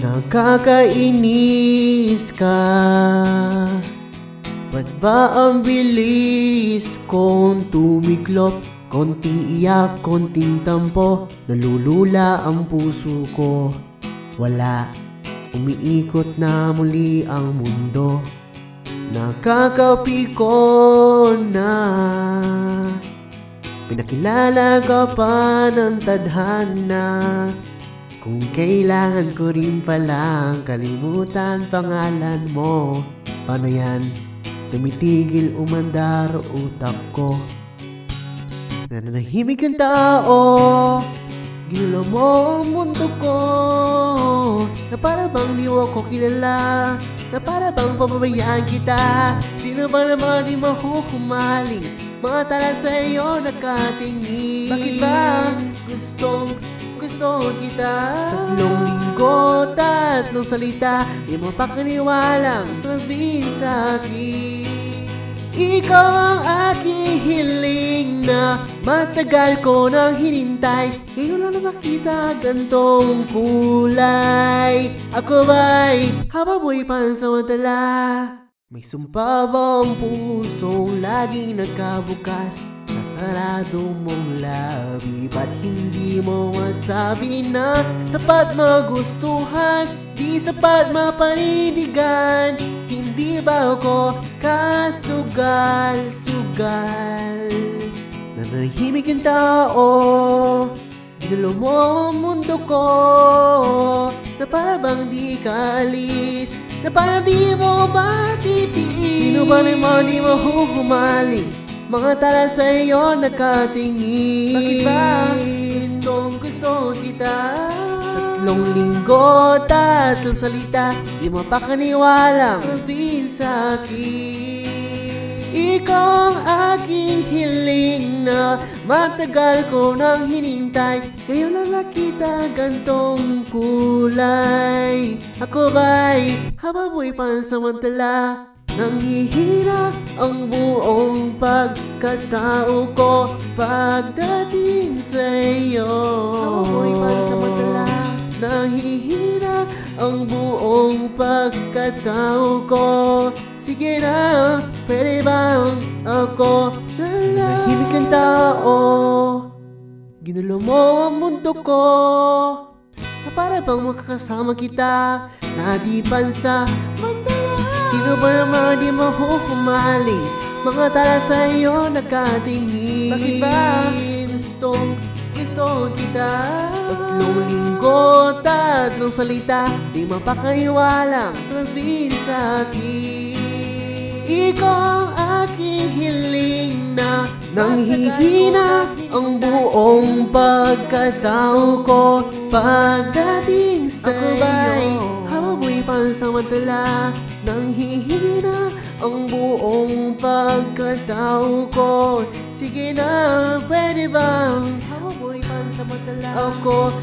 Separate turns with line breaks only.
Nakakainis ka. Ba't ba ang bilis kong tumiklop? Konting iyak, konting tampo, nalulula ang puso ko. Wala, umiikot na muli ang mundo. Nakakapikon na. Pinakilala ka pa ng tadhana. Kung kailangan ko rin palang kalimutan pangalan mo. Paano yan? Tumitigil umandar utak ko. Nananahimik ang tao, ginulo mo ang mundo ko. Na para bang di mo ako kilala, na para bang pababayaan kita. Sino ba naman di mahuhumaling, mga tala sa'yo nakatingin. Bakit ba gusto kita? 3 linggo, 3 salita, di mo pa kaniwalang sabihin sa'kin. Ikaw ang aking hiling na matagal ko nang hinintay. Ngayon lang na makita gantong kulay. Ako ba'y hababoy pansamantala? May sumpa ba ang pusong laging nagkabukas sa sarado mong labi? Ba't hindi mo masabi na sapat magustuhan, di sapat mapanindigan? Hindi ba ako kasugal-sugal? Nanahimik ang tao, ginulo mo ang mundo ko. Na para bang di ka alis, na para di mo matitiis. Sino ba naman di mahuhumalis, mga tala sa'yo nakatingin. Bakit ba gusto kita? 3 linggo, 3 salita, di mo pa kaniwalang sabihin sa'kin. Ikaw ang aking hiling na matagal ko nang hinintay. Ngayon lang nakita gantong kulay. Ako ba'y hababoy pansamantala? Nanghihina ang buong pagkatao ko pagdating sa'yo. Hababoy pansamantala. Nanghihina ang buong pagkatao ko. Sige na, pwede bang ako nahimik ang tao? Ginulo mo ang mundo ko. Na para bang makakasama kita na di pansa mandala. Sino ba naman di mahuhumaling, mga tala sa'yo nakatingin. Bakit ba gusto kita? 3 linggo, 3 salita, di mapakaiwalang sabihin sa'kin. Ikaw ang aking hiling na nanghihina ang buong pagkatao ko pagdating sa'yo. Ako ba'y hababoy pansamantala? Nanghihina ang buong pagkatao ko. Sige na, pwede bang hababoy pansamantala? Ako